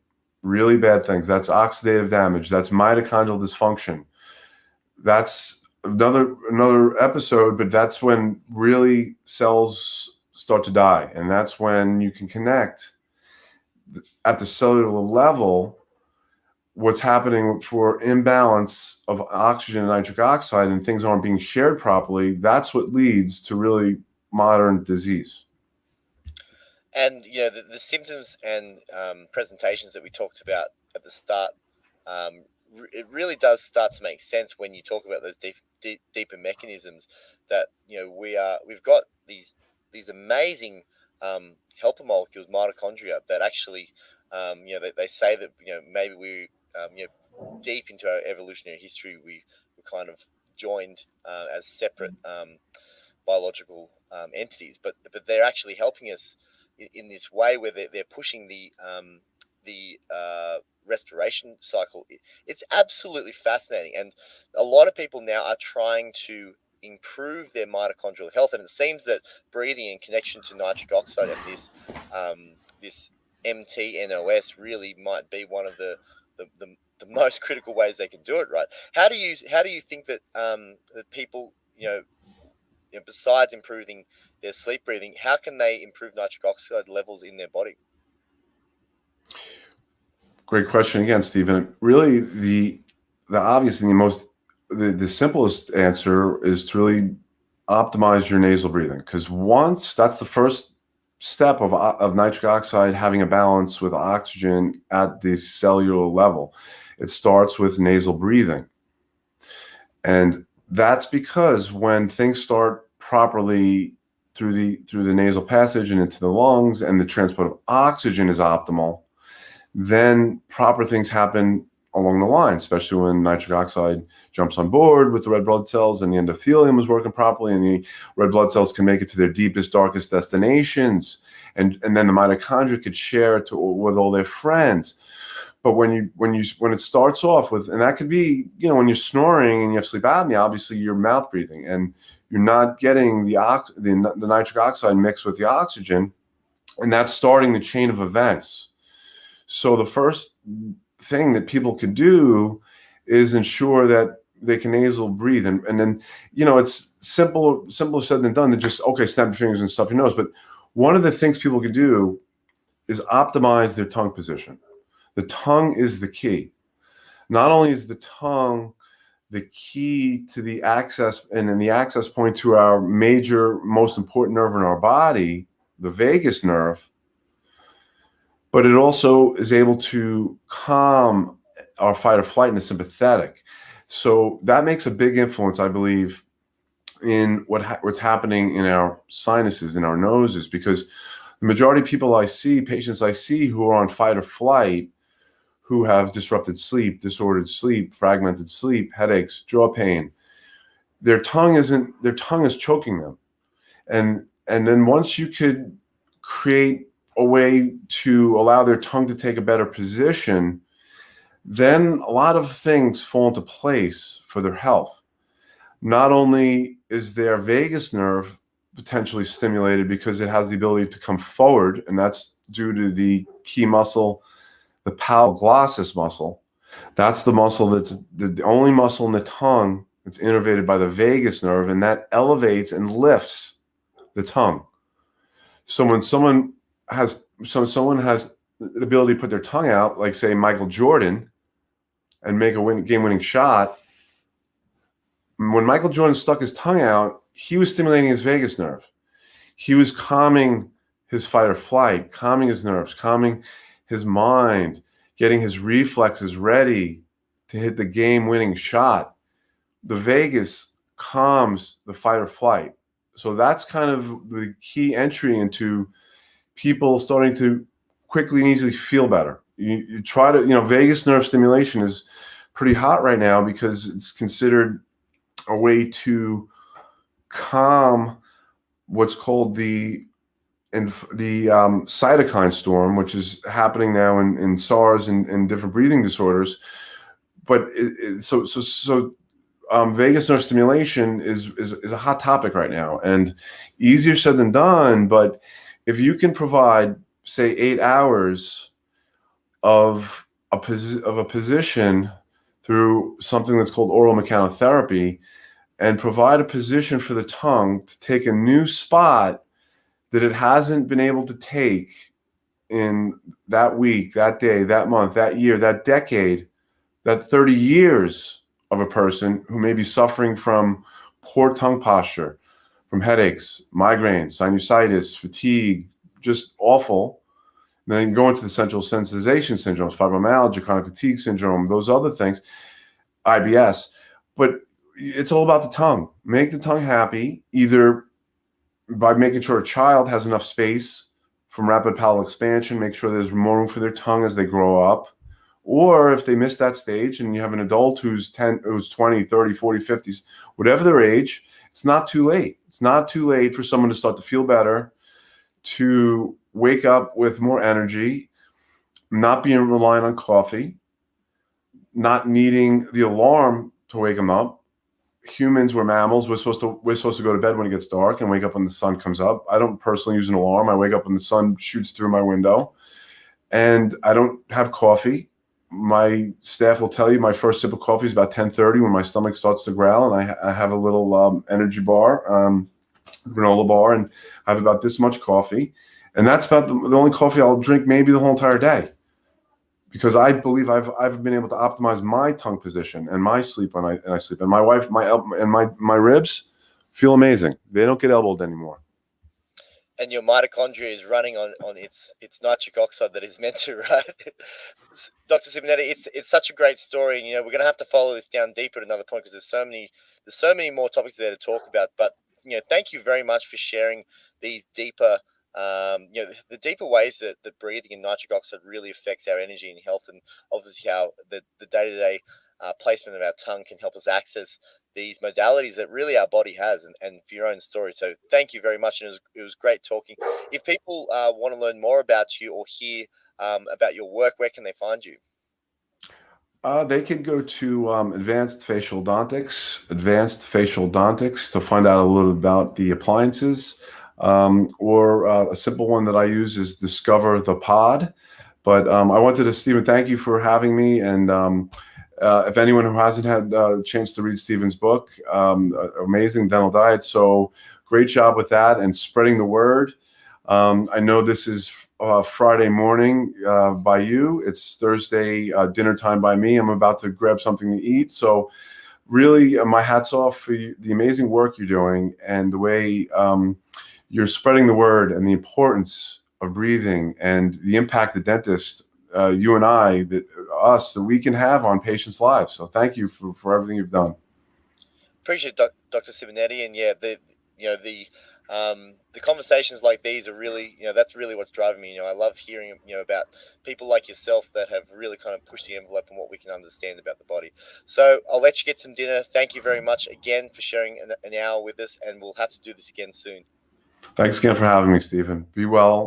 Really bad things. That's oxidative damage. That's mitochondrial dysfunction. That's another episode, but that's when really cells start to die. And that's when you can connect at the cellular level what's happening for imbalance of oxygen and nitric oxide, and things aren't being shared properly. That's what leads to really modern disease. And the symptoms and presentations that we talked about at the start, it really does start to make sense when you talk about those deeper mechanisms. That we've got these amazing helper molecules, mitochondria, that actually they say that maybe we deep into our evolutionary history we were kind of joined as separate biological entities, but they're actually helping us in this way where they're pushing the respiration cycle. It's absolutely fascinating, and a lot of people now are trying to improve their mitochondrial health, and it seems that breathing in connection to nitric oxide and this MTNOS really might be one of the most critical ways they can do it. Right? How do you think that that people besides improving their sleep breathing, how can they improve nitric oxide levels in their body? Great question again, Stephen. Really, the obvious and the simplest answer is to really optimize your nasal breathing, because once that's the first step of nitric oxide having a balance with oxygen at the cellular level. It starts with nasal breathing, and that's because when things start properly through the nasal passage and into the lungs, and the transport of oxygen is optimal, then proper things happen along the line, especially when nitric oxide jumps on board with the red blood cells and the endothelium is working properly, and the red blood cells can make it to their deepest, darkest destinations. And then the mitochondria could share it with all their friends. But when it starts off with, and that could be, when you're snoring and you have sleep apnea, obviously you're mouth breathing and you're not getting the nitric oxide mixed with the oxygen, and that's starting the chain of events. So the first thing that people could do is ensure that they can nasal breathe, and then it's simpler said than done to just snap your fingers and stuff your nose. But one of the things people could do is optimize their tongue position. The tongue is the key. Not only is the tongue the key to the access and then the access point to our major, most important nerve in our body, the vagus nerve, but it also is able to calm our fight or flight in the sympathetic. So that makes a big influence, I believe, in what's happening in our sinuses, in our noses, because the majority of people patients I see who are on fight or flight, who have disrupted sleep, disordered sleep, fragmented sleep, headaches, jaw pain, their tongue is choking them. And then once you could create a way to allow their tongue to take a better position, then a lot of things fall into place for their health. Not only is their vagus nerve potentially stimulated because it has the ability to come forward, and that's due to the key muscle, the palatal glossus muscle, That's the muscle that's the only muscle in the tongue that's innervated by the vagus nerve, and that elevates and lifts the tongue. So when someone has the ability to put their tongue out, like say Michael Jordan, and make a game-winning shot, when Michael Jordan stuck his tongue out, he was stimulating his vagus nerve. He was calming his fight or flight, calming his nerves, calming his mind, getting his reflexes ready to hit the game-winning shot. The vagus calms the fight or flight. So that's kind of the key entry into people starting to quickly and easily feel better. You try to, vagus nerve stimulation is pretty hot right now because it's considered a way to calm what's called the cytokine storm, which is happening now in SARS and different breathing disorders. But vagus nerve stimulation is a hot topic right now, and easier said than done. But if you can provide, say, 8 hours of a position through something that's called oral mechanotherapy, and provide a position for the tongue to take a new spot that it hasn't been able to take in that week, that day, that month, that year, that decade, that 30 years of a person who may be suffering from poor tongue posture, from headaches, migraines, sinusitis, fatigue, just awful. And then go into the central sensitization syndromes, fibromyalgia, chronic fatigue syndrome, those other things, IBS. But it's all about the tongue. Make the tongue happy, either by making sure a child has enough space from rapid palatal expansion, make sure there's more room for their tongue as they grow up. Or if they miss that stage and you have an adult who's 20, 30, 40, 50s, whatever their age, it's not too late. It's not too late for someone to start to feel better, to wake up with more energy, not being reliant on coffee, not needing the alarm to wake them up. Humans, we're mammals. We're supposed to go to bed when it gets dark and wake up when the sun comes up. I don't personally use an alarm. I wake up when the sun shoots through my window, and I don't have coffee. My staff will tell you my first sip of coffee is about 10:30 when my stomach starts to growl, and I have a little energy bar, granola bar, and I have about this much coffee, and that's about the only coffee I'll drink maybe the whole entire day, because I believe I've been able to optimize my tongue position and my sleep when I sleep, and my wife, my ribs feel amazing. They don't get elbowed anymore. And your mitochondria is running on its nitric oxide that is meant to, right? Dr. Simonetti, it's such a great story, and we're going to have to follow this down deeper at another point because there's so many more topics there to talk about. But thank you very much for sharing these deeper, the deeper ways that breathing and nitric oxide really affects our energy and health, and obviously how the day-to-day placement of our tongue can help us access these modalities that really our body has, and for your own story. So thank you very much, and it was great talking. If people want to learn more about you or hear about your work, where can they find you? They could go to Advanced Facial Odontics to find out a little about the appliances. Or a simple one that I use is Discover the Pod. But I wanted to, Stephen, thank you for having me. And if anyone who hasn't had a chance to read Stephen's book, Amazing Dental Diet, so great job with that and spreading the word. I know this is Friday morning by you. It's Thursday dinner time by me. I'm about to grab something to eat. So really, my hat's off for the amazing work you're doing and the way you're spreading the word and the importance of breathing and the impact the dentist, you and I, that we can have on patients' lives. So thank you for everything you've done. Appreciate Dr. Simonetti, and the conversations like these are really, that's really what's driving me. I love hearing, about people like yourself that have really kind of pushed the envelope on what we can understand about the body. So I'll let you get some dinner. Thank you very much again for sharing an hour with us, and we'll have to do this again soon. Thanks again for having me, Stephen. Be well.